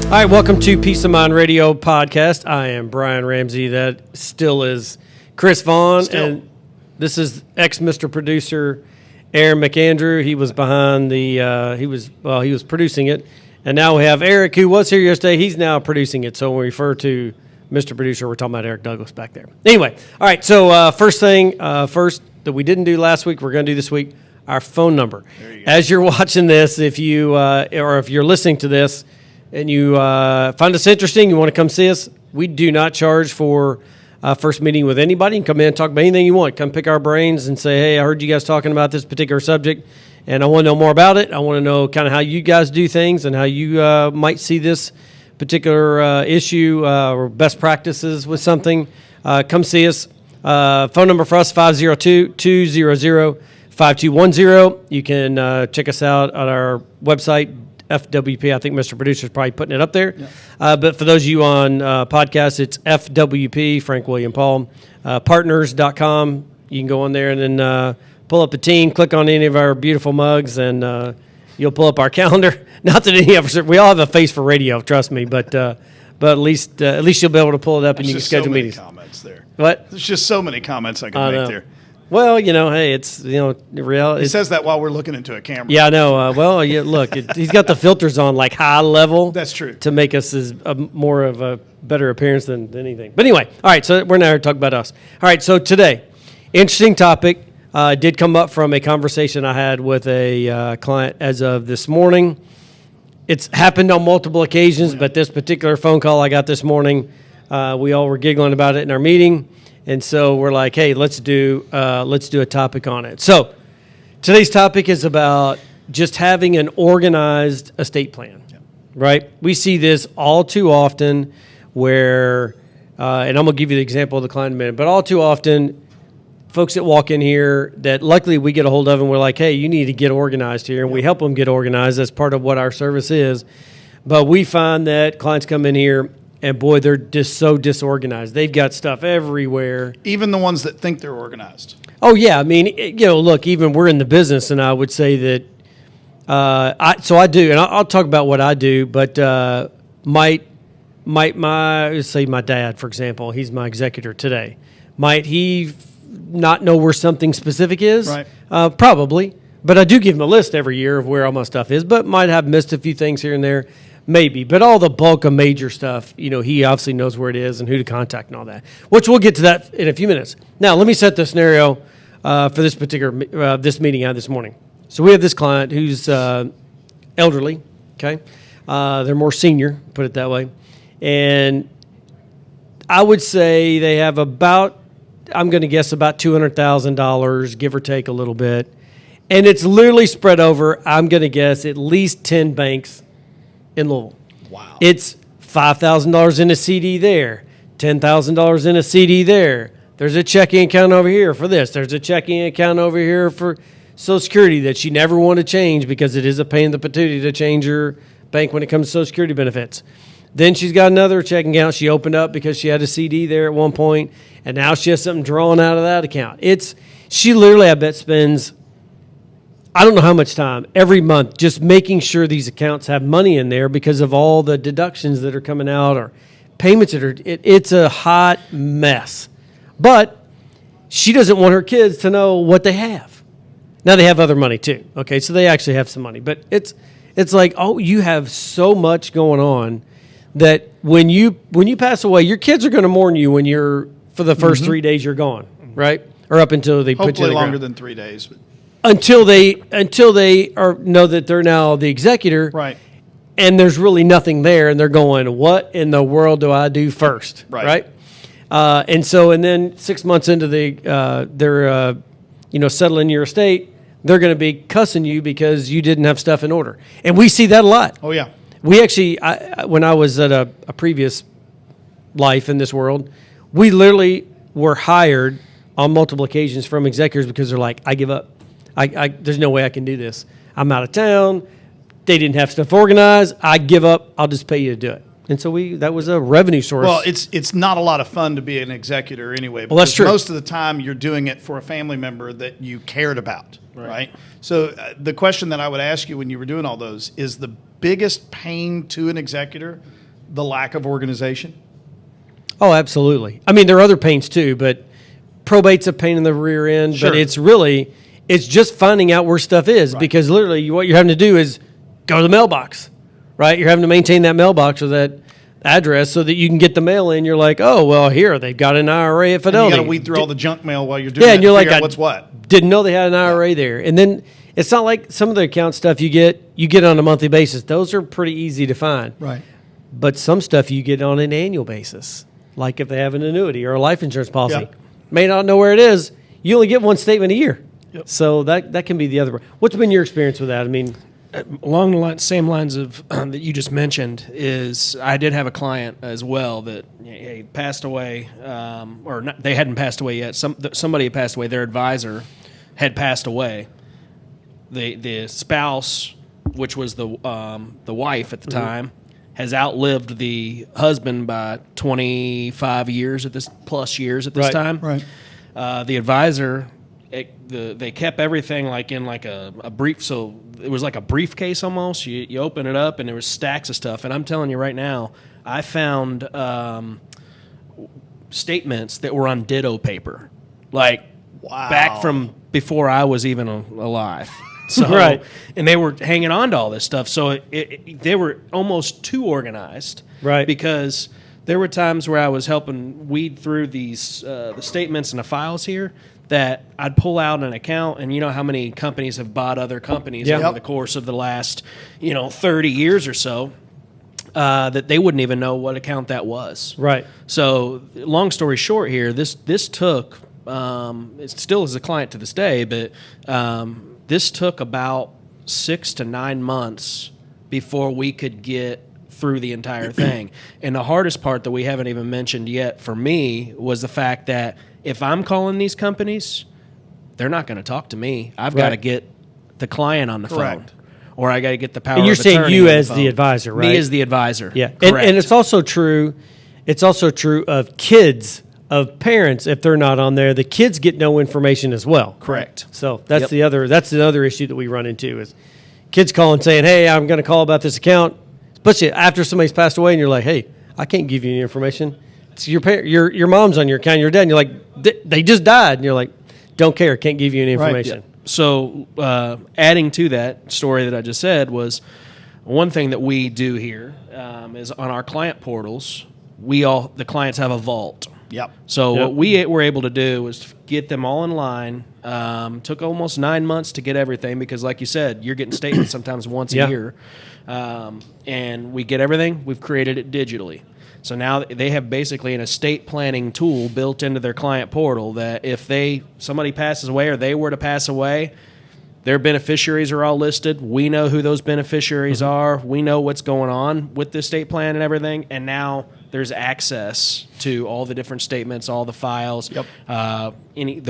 All right, welcome to Peace of Mind Radio Podcast. I am Brian Ramsey. That still is Chris Vaughn. And this is ex-Mr. Producer Aaron McAndrew. He was behind the, he was producing it. And now we have Eric, who was here yesterday. He's now producing it. So when we refer to Mr. Producer, we're talking about Eric Douglas back there. Anyway, all right, so first that we didn't do last week, we're going to do this week, our phone number. As you're watching this, if you or if you're listening to this, and you find us interesting, you want to come see us, we do not charge for first meeting with anybody. You can come in and talk about anything you want. Come pick our brains and say, hey, I heard you guys talking about this particular subject, and I want to know more about it. I want to know kind of how you guys do things and how you might see this particular issue or best practices with something. Come see us. Phone number for us, 502-200-5210. You can check us out on our website, FWP. I think Mr. Producer's probably putting it up there. Yeah. But for those of you on podcasts, it's FWP, Frank William Paul, partners.com. You can go on there and then pull up the team, click on any of our beautiful mugs, and you'll pull up our calendar. Not that any of us, we all have a face for radio, trust me, but at least you'll be able to pull it up and you can schedule meetings. Comments there. What? There's just so many comments I can make there. Well, hey, it's, reality. He says that while we're looking into a camera. Yeah, I know. Look, he's got the filters on like high level. That's true. To make us more of a better appearance than anything. But anyway, all right, so we're now talking about us. All right, so today, interesting topic. Did come up from a conversation I had with a client as of this morning. It's happened on multiple occasions, but this particular phone call I got this morning, we all were giggling about it in our meeting. And so we're like, hey, let's do a topic on it. So today's topic is about just having an organized estate plan, right? We see this all too often where, and I'm going to give you the example of the client in a minute, but all too often, folks that walk in here that luckily we get a hold of and we're like, hey, you need to get organized here. And we help them get organized. That's part of what our service is. But we find that clients come in here and boy, they're just so disorganized. They've got stuff everywhere. Even the ones that think they're organized. Oh, yeah. I mean, look, even we're in the business, and I would say that I do, and I'll talk about what I do, but let's say my dad, for example, he's my executor today. Might he not know where something specific is? Right. Probably. But I do give him a list every year of where all my stuff is, but might have missed a few things here and there. Maybe, but all the bulk of major stuff, he obviously knows where it is and who to contact and all that, which we'll get to that in a few minutes. Now, let me set the scenario for this particular this meeting I had this morning. So we have this client who's elderly, okay? They're more senior, put it that way. And I would say they have about, I'm going to guess about $200,000, give or take a little bit. And it's literally spread over, I'm going to guess, at least 10 banks in Louisville. Wow. It's $5,000 in a CD there, $10,000 in a CD there. There's a checking account over here for this. There's a checking account over here for Social Security that she never want to change because it is a pain in the patootie to change her bank when it comes to Social Security benefits. Then she's got another checking account she opened up because she had a CD there at one point, and now she has something drawn out of that account. She literally, I bet, spends I don't know how much time every month just making sure these accounts have money in there because of all the deductions that are coming out or payments that are, it's a hot mess. But she doesn't want her kids to know what they have. Now they have other money too. Okay, so they actually have some money. But it's like, oh, you have so much going on that when you pass away, your kids are going to mourn you when you're, for the first 3 days you're gone, right? Or up until they put you in the Hopefully longer ground. than 3 days. But. Until they know that they're now the executor, right? And there's really nothing there, and they're going, "What in the world do I do first?" Right? And then 6 months into they're settling your estate, they're going to be cussing you because you didn't have stuff in order, and we see that a lot. Oh yeah, we actually, when I was at a previous life in this world, we literally were hired on multiple occasions from executors because they're like, "I give up. There's no way I can do this. I'm out of town. They didn't have stuff organized. I give up. I'll just pay you to do it." And so that was a revenue source. Well, it's not a lot of fun to be an executor anyway. Well, that's true. Most of the time you're doing it for a family member that you cared about, right? So the question that I would ask you when you were doing all those is the biggest pain to an executor the lack of organization? Oh, absolutely. I mean, there are other pains too, but probate's a pain in the rear end. Sure. But it's just finding out where stuff is, because literally what you're having to do is go to the mailbox, right? You're having to maintain that mailbox or that address so that you can get the mail in. You're like, oh, well, here, they've got an IRA at Fidelity. You got to weed through all the junk mail while you're doing it. And you're like, what's what? Didn't know they had an IRA there. And then it's not like some of the account stuff you get on a monthly basis. Those are pretty easy to find. Right. But some stuff you get on an annual basis, like if they have an annuity or a life insurance policy. Yep. May not know where it is. You only get one statement a year. Yep. So that can be the other. What's been your experience with that? I mean, along the same lines of that you just mentioned, is I did have a client as well that passed away, or not, they hadn't passed away yet. Somebody had passed away. Their advisor had passed away. The spouse, which was the wife at the time, has outlived the husband by 25 years at this time. Right. The advisor, they kept everything like in like a brief, so it was like a briefcase almost. You open it up and there was stacks of stuff. And I'm telling you right now, I found statements that were on ditto paper, like back from before I was even alive. So, right. And they were hanging on to all this stuff. So they were almost too organized. Right. Because there were times where I was helping weed through these the statements and the files here that I'd pull out an account, and you know how many companies have bought other companies over the course of the last 30 years or so, that they wouldn't even know what account that was. right. So long story short here, this took, it still is a client to this day, but this took about 6 to 9 months before we could get through the entire thing. And the hardest part that we haven't even mentioned yet for me was the fact that if I'm calling these companies, they're not going to talk to me. I've got to get the client on the phone, or I got to get the power And you're of attorney saying you on as phone. the advisor, right? Me as the advisor. Yeah. Correct. And it's also true. It's also true of kids, of parents. If they're not on there, the kids get no information as well. Correct. So that's the other issue that we run into is kids calling saying, "Hey, I'm going to call about this account," especially after somebody's passed away, and you're like, "Hey, I can't give you any information. It's your mom's on your account, your dad," and you're like, "They just died," and you're like, "Don't care, can't give you any information." Right. So adding to that story that I just said was one thing that we do here is on our client portals, the clients have a vault. Yep. So what we were able to do was get them all in line. Took almost 9 months to get everything because, like you said, you're getting statements sometimes once a year. And we get everything. We've created it digitally. So now they have basically an estate planning tool built into their client portal that if somebody passes away or they were to pass away, their beneficiaries are all listed. We know who those beneficiaries are. We know what's going on with the estate plan and everything. And now there's access to all the different statements, all the files, the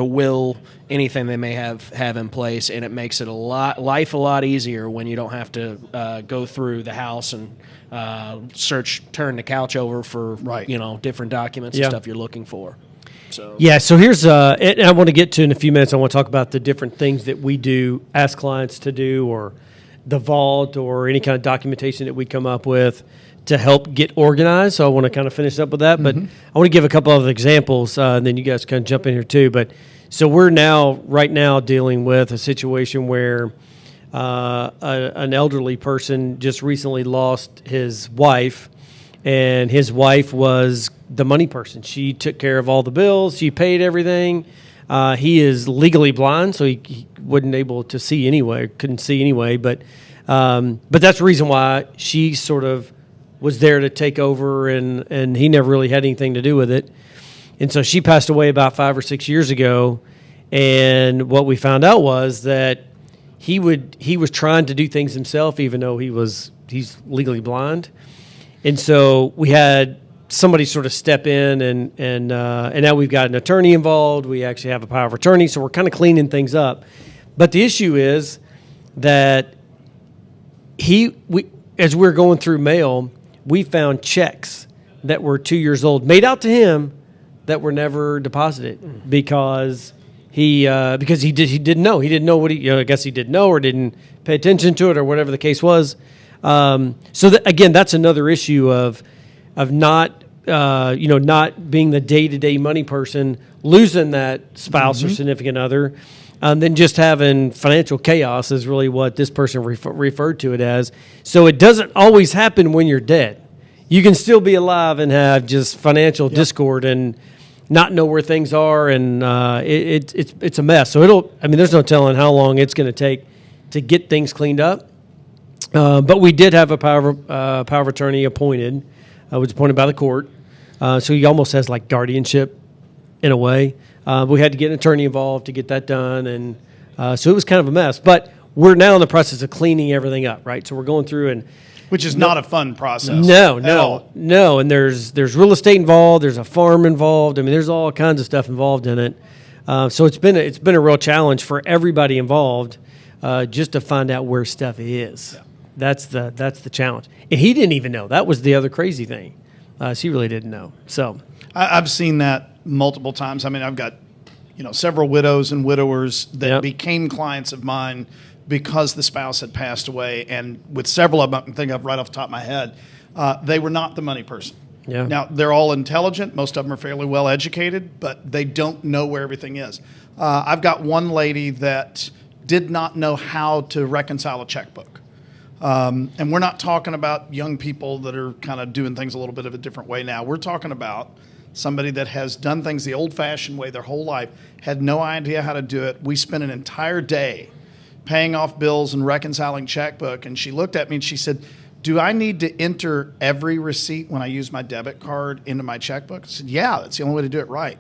will, anything they may have in place, and it makes it life a lot easier when you don't have to go through the house and turn the couch over for different documents and stuff you're looking for. So here's and I want to get to in a few minutes. I want to talk about the different things that we do, ask clients to do, or the vault, or any kind of documentation that we come up with to help get organized. So I want to kind of finish up with that, but I want to give a couple of examples, and then you guys can jump in here too. But so we're right now dealing with a situation where an elderly person just recently lost his wife, and his wife was the money person. She took care of all the bills. She paid everything. He is legally blind, so he wasn't able to see anyway, couldn't see anyway. But that's the reason why she sort of was there to take over, and he never really had anything to do with it. And so she passed away about 5 or 6 years ago. And what we found out was that he was trying to do things himself, even though he's legally blind. And so we had somebody sort of step in, and now we've got an attorney involved. We actually have a power of attorney, so we're kind of cleaning things up. But the issue is that as we're going through mail, we found checks that were 2 years old, made out to him, that were never deposited because he didn't know. He didn't know what I guess he didn't know or didn't pay attention to it or whatever the case was. So again, that's another issue of of not not being the day-to-day money person, losing that spouse or significant other, then just having financial chaos is really what this person referred to it as. So it doesn't always happen when you're dead. You can still be alive and have just financial discord and not know where things are, and it's a mess. So there's no telling how long it's going to take to get things cleaned up. But we did have a power of attorney appointed, was appointed by the court. So he almost has like guardianship in a way. We had to get an attorney involved to get that done, and so it was kind of a mess. But we're now in the process of cleaning everything up, right? So we're going through and. Which is not a fun process. No. And there's real estate involved. There's a farm involved. I mean, there's all kinds of stuff involved in it. So it's been a real challenge for everybody involved, just to find out where stuff is. Yeah. That's the challenge. And he didn't even know. That was the other crazy thing. So he really didn't know. So I've seen that multiple times. I mean, I've got several widows and widowers that became clients of mine because the spouse had passed away, and with several of them I can think of right off the top of my head, they were not the money person. Yeah. Now, they're all intelligent. Most of them are fairly well educated, but they don't know where everything is. I've got one lady that did not know how to reconcile a checkbook. And we're not talking about young people that are kind of doing things a little bit of a different way now. We're talking about somebody that has done things the old-fashioned way their whole life, had no idea how to do it. We spent an entire day paying off bills and reconciling checkbook. And she looked at me and she said, "Do I need to enter every receipt when I use my debit card into my checkbook?" I said, "Yeah, that's the only way to do it right."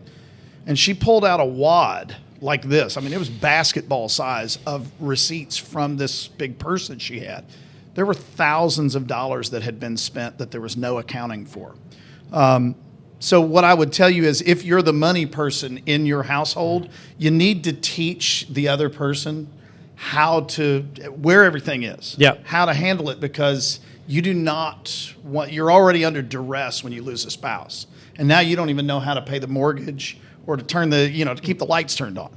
And she pulled out a wad like this. I mean, it was basketball size of receipts from this big purse that she had. There were thousands of dollars that had been spent that there was no accounting for. So what I would tell you is, if you're the money person in your household, you need to teach the other person where everything is, how to handle it, because you do not want, you're already under duress when you lose a spouse. And now you don't even know how to pay the mortgage or to turn to keep the lights turned on.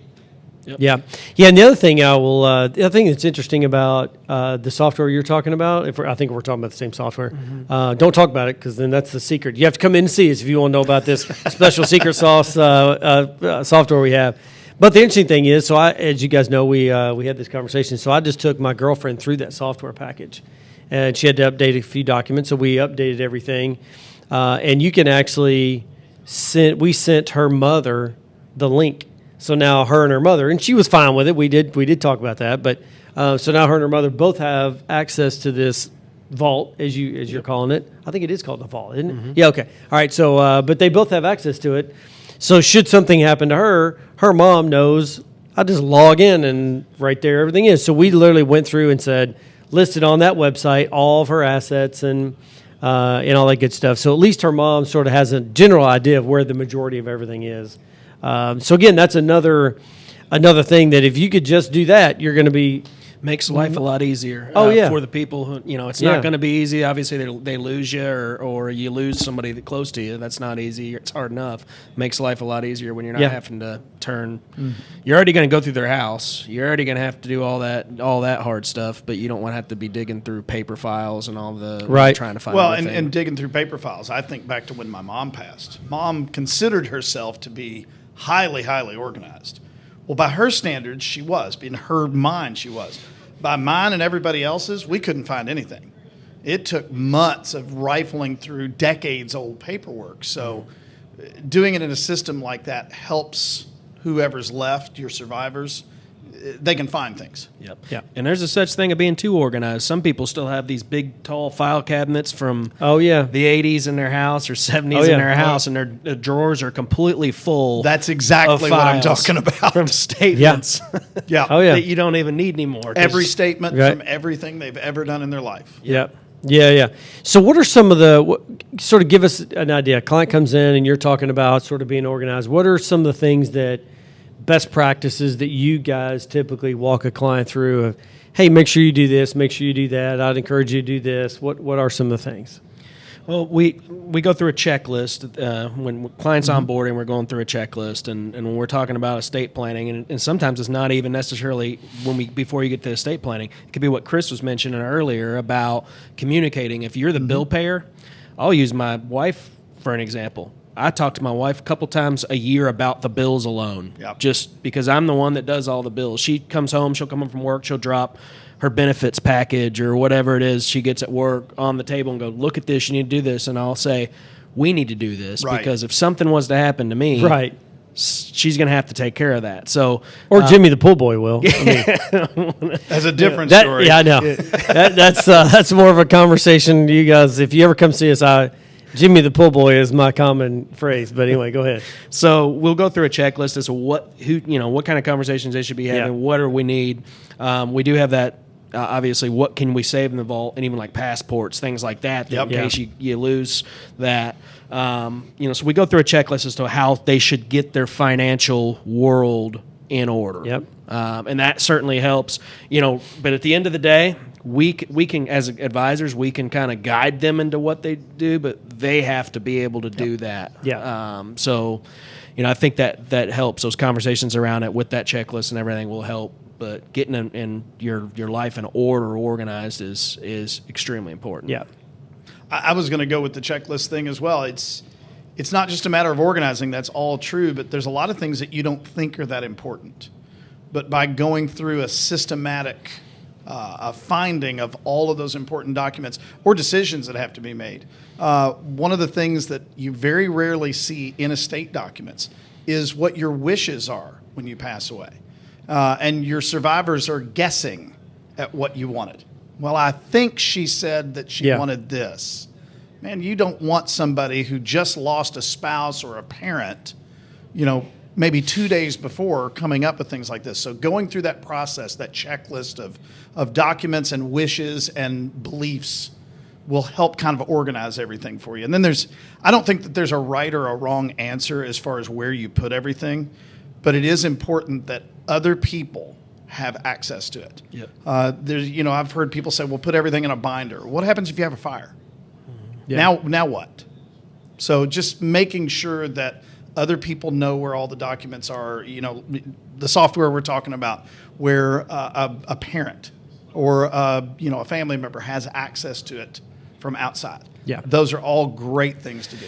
Yep. Yeah. And the other thing the other thing that's interesting about the software you're talking about, I think we're talking about the same software. Don't talk about it, because then that's the secret. You have to come in and see us if you want to know about this special secret sauce software we have. But the interesting thing is, so as you guys know, we had this conversation. So I just took my girlfriend through that software package, and she had to update a few documents. So we updated everything, and you can actually we sent her mother the link. So now her and her mother, and she was fine with it. We did talk about that, but so now her and her mother both have access to this vault, as you're calling it. I think it is called the vault, isn't it? Mm-hmm. Yeah. Okay. All right. So, but they both have access to it. So should something happen to her, her mom knows. I just log in, and right there everything is. So we literally went through and said, listed on that website all of her assets and all that good stuff. So at least her mom sort of has a general idea of where the majority of everything is. So again, that's another thing that if you could just do that, you're going to be makes life a lot easier. For the people who it's not going to be easy. Obviously, they lose you, or you lose somebody that close to you. That's not easy. It's hard enough. Makes life a lot easier when you're not having to turn. You're already going to go through their house. You're already going to have to do all that hard stuff. But you don't want to have to be digging through paper files and all the trying to find. Well, and digging through paper files. I think back to when my mom passed. Mom considered herself to be highly, highly organized. Well, by her standards, she was. In her mind, she was. By mine and everybody else's, we couldn't find anything. It took months of rifling through decades-old paperwork. So doing it in a system like that helps whoever's left, your survivors. They can find things. Yep. Yeah. And there's a such thing of being too organized. Some people still have these big, tall file cabinets from the 80s in their house or 70s in their house, and their drawers are completely full. That's exactly what I'm talking about. From statements. Yeah. That you don't even need anymore. Every statement from everything they've ever done in their life. Yep. Yeah. So what are some of sort of give us an idea. A client comes in and you're talking about sort of being organized. What are some of the things best practices that you guys typically walk a client through of, hey, make sure you do this, make sure you do that, I'd encourage you to do this? What are some of the things? Well, we go through a checklist when clients onboarding. We're going through a checklist, and when we're talking about estate planning, and sometimes it's not even necessarily before you get to estate planning. It could be what Chris was mentioning earlier about communicating. If you're the bill payer, I'll use my wife for an example. I talk to my wife a couple times a year about the bills alone, Yep. just because I'm the one that does all the bills. She comes home, she'll come home from work, she'll drop her benefits package or whatever it is she gets at work on the table and go, look at this, you need to do this. And I'll say, we need to do this Right. because if something was to happen to me, Right. she's going to have to take care of that. So, Or Jimmy the pool boy will. I mean, That's a different that, story. yeah, I know. That's more of a conversation. You guys, if you ever come see us, Jimmy the pool boy is my common phrase. But anyway, go ahead. So we'll go through a checklist as to what kind of conversations they should be having, Yeah. what do we need. We do have that. Obviously, what can we save in the vault, and even like passports, things like that, Yep. in case you lose that. So we go through a checklist as to how they should get their financial world in order. Yep. And that certainly helps. But at the end of the day, we can, as advisors, we can kind of guide them into what they do, but they have to be able to do that. Yeah. I think that helps. Those conversations around it with that checklist and everything will help. But getting in your life in order, organized, is extremely important. Yeah. I was going to go with the checklist thing as well. It's not just a matter of organizing. That's all true, but there's a lot of things that you don't think are that important. But by going through a systematic a finding of all of those important documents or decisions that have to be made, one of the things that you very rarely see in estate documents is what your wishes are when you pass away. And your survivors are guessing at what you wanted. Well, I think she said that she wanted this. Man, you don't want somebody who just lost a spouse or a parent, maybe 2 days before coming up with things like this. So going through that process, that checklist of documents and wishes and beliefs will help kind of organize everything for you. And then I don't think that there's a right or a wrong answer as far as where you put everything, but it is important that other people have access to it. Yep. I've heard people say, well, put everything in a binder. What happens if you have a fire? Yeah. Now what? So just making sure that other people know where all the documents are, the software we're talking about, where a parent or a family member has access to it from outside. Yeah. Those are all great things to do.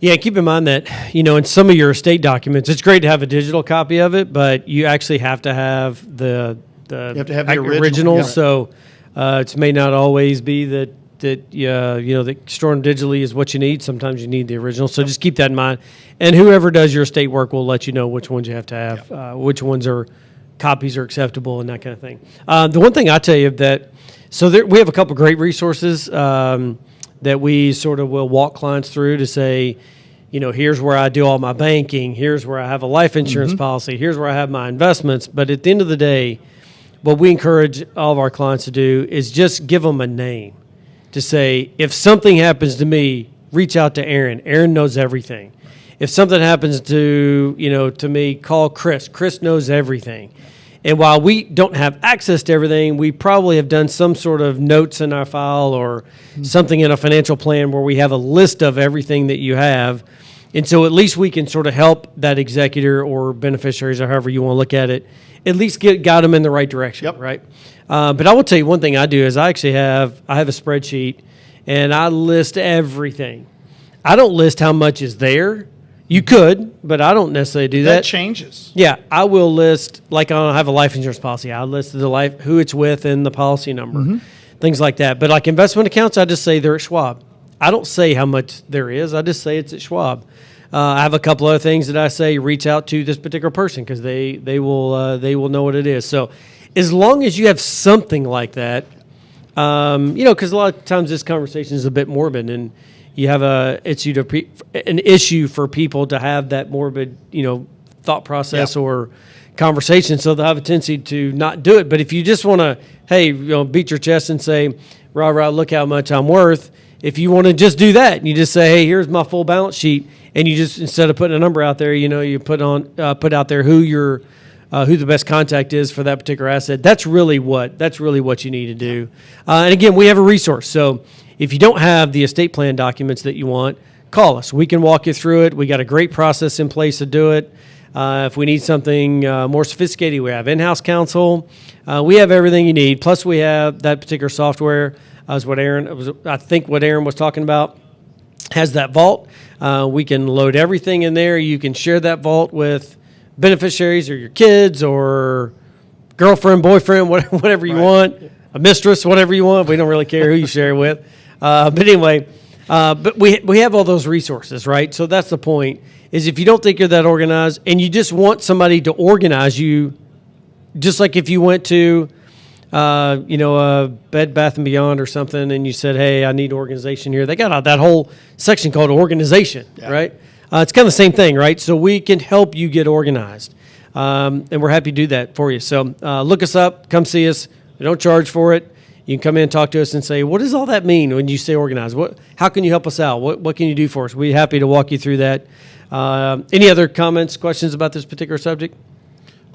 Yeah, keep in mind that, in some of your estate documents, it's great to have a digital copy of it, but you actually have to have the have to have the original. Yeah. So it may not always be that storing digitally is what you need. Sometimes you need the original. So just keep that in mind. And whoever does your estate work will let you know which ones you have to have, which ones copies are acceptable and that kind of thing. The one thing I tell you we have a couple great resources that we sort of will walk clients through to say, here's where I do all my banking. Here's where I have a life insurance policy. Here's where I have my investments. But at the end of the day, what we encourage all of our clients to do is just give them a name to say, if something happens to me, reach out to Aaron. Aaron knows everything. If something happens to me, call Chris. Chris knows everything. And while we don't have access to everything, we probably have done some sort of notes in our file or something in a financial plan where we have a list of everything that you have. And so at least we can sort of help that executor or beneficiaries or however you want to look at it, at least guide them in the right direction, right? But I will tell you one thing I do is I have a spreadsheet and I list everything. I don't list how much is there. You could, but I don't necessarily do that. That changes. Yeah, I will list, like I have a life insurance policy. I list who it's with and the policy number, things like that. But like investment accounts, I just say they're at Schwab. I don't say how much there is. I just say it's at Schwab. I have a couple other things that I say reach out to this particular person because they will know what it is. So as long as you have something like that, because a lot of times this conversation is a bit morbid and you have an issue for people to have that morbid, thought process or conversation. So they'll have a tendency to not do it. But if you just want to, beat your chest and say, rah, look how much I'm worth. If you want to just do that and you just say, hey, here's my full balance sheet. And you just, instead of putting a number out there, you put out there who the best contact is for that particular asset. That's really what you need to do. And again, we have a resource. So if you don't have the estate plan documents that you want, call us. We can walk you through it. We got a great process in place to do it. If we need something more sophisticated, we have in-house counsel. We have everything you need. Plus, we have that particular software. I think what Aaron was talking about. has that vault. We can load everything in there. You can share that vault with beneficiaries or your kids or girlfriend, boyfriend, whatever you want, a mistress, whatever you want. We don't really care who you share it with. But anyway, but we have all those resources, right? So that's the point, is if you don't think you're that organized and you just want somebody to organize you, just like if you went to, a Bed Bath & Beyond or something, and you said, hey, I need organization here. They got that whole section called organization, right? It's kind of the same thing, right? So we can help you get organized, and we're happy to do that for you. So look us up. Come see us. We don't charge for it. You can come in and talk to us and say, what does all that mean when you say organized? How can you help us out? What can you do for us? We're happy to walk you through that. Any other comments, questions about this particular subject?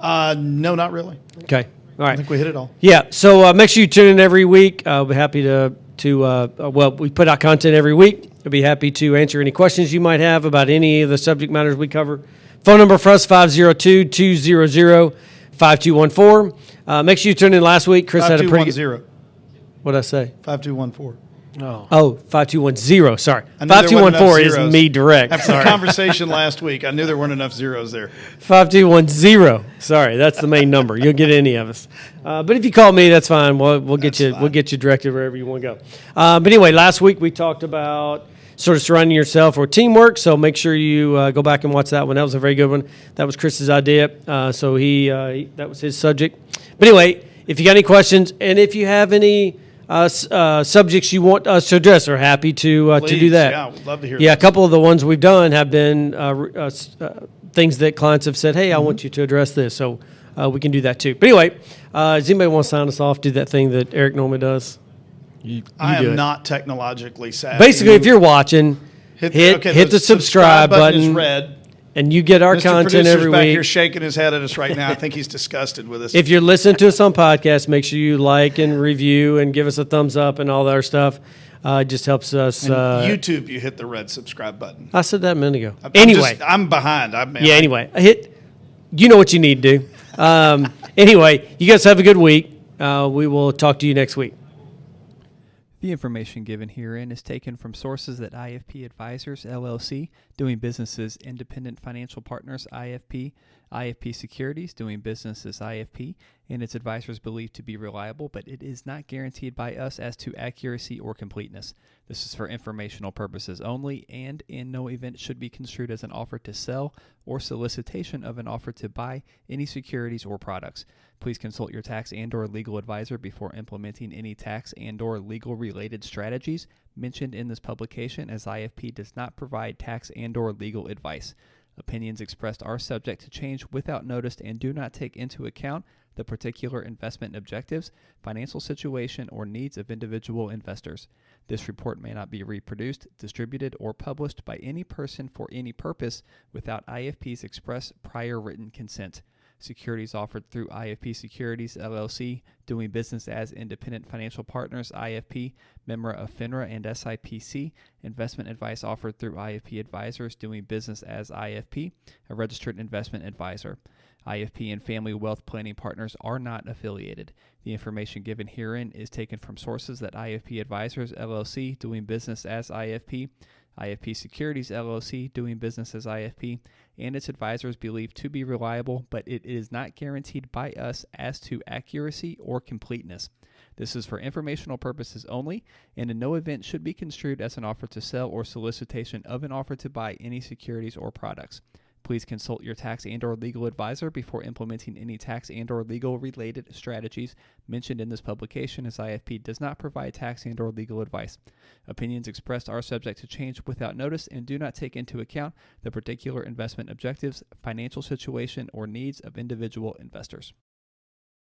No, not really. Okay. All right. I think we hit it all. Yeah. So make sure you tune in every week. We'll be happy we put out content every week. We'll be happy to answer any questions you might have about any of the subject matters we cover. Phone number for us, 502-200-5214. Make sure you tune in last week. Chris had a pretty good... 5210. What did I say? 5214. Oh, 5210. Sorry. I knew there weren't 5214 enough is me direct. After the conversation last week, I knew there weren't enough zeros there. 5210. Sorry, that's the main number. You'll get any of us. But if you call me, that's fine. We'll get you directed wherever you want to go. But anyway, last week we talked about sort of surrounding yourself or teamwork. So make sure you go back and watch that one. That was a very good one. That was Chris's idea. So that was his subject. But anyway, if you got any questions and if you have any subjects you want us to address, are happy to do that. Yeah, we'd love to hear. Yeah, a couple of the ones we've done have been things that clients have said, hey, I want you to address this. So we can do that too. But anyway, does anybody want to sign us off, do that thing that Eric normally does? I am not technologically savvy. Basically, if you're watching, hit the subscribe button. Is red. And you get our Mr. content every back week. here shaking his head at us right now. I think he's disgusted with us. If you're listening to us on podcast, make sure you like and review and give us a thumbs up and all that other stuff. It just helps us. YouTube, you hit the red subscribe button. I said that a minute ago. Anyway. I'm behind. Anyway. You know what you need to do. Anyway, you guys have a good week. We will talk to you next week. The information given herein is taken from sources that IFP Advisors, LLC, doing business as Independent Financial Partners, IFP, IFP Securities, doing business as IFP, and its advisors believed to be reliable, but it is not guaranteed by us as to accuracy or completeness. This is for informational purposes only, and in no event should be construed as an offer to sell or solicitation of an offer to buy any securities or products. Please consult your tax and/or legal advisor before implementing any tax and/or legal related strategies mentioned in this publication, as IFP does not provide tax and/or legal advice. Opinions expressed are subject to change without notice and do not take into account the particular investment objectives, financial situation, or needs of individual investors. This report may not be reproduced, distributed, or published by any person for any purpose without IFP's express prior written consent. Securities offered through IFP Securities, LLC, doing business as Independent Financial Partners, IFP, member of FINRA and SIPC. Investment advice offered through IFP Advisors, doing business as IFP, a registered investment advisor. IFP and Family Wealth Planning Partners are not affiliated. The information given herein is taken from sources that IFP Advisors, LLC, doing business as IFP, IFP Securities, LLC, doing business as IFP, and its advisors believed to be reliable, but it is not guaranteed by us as to accuracy or completeness. This is for informational purposes only, and in no event should be construed as an offer to sell or solicitation of an offer to buy any securities or products. Please consult your tax and/or legal advisor before implementing any tax and/or legal related strategies mentioned in this publication, as IFP does not provide tax and/or legal advice. Opinions expressed are subject to change without notice and do not take into account the particular investment objectives, financial situation, or needs of individual investors.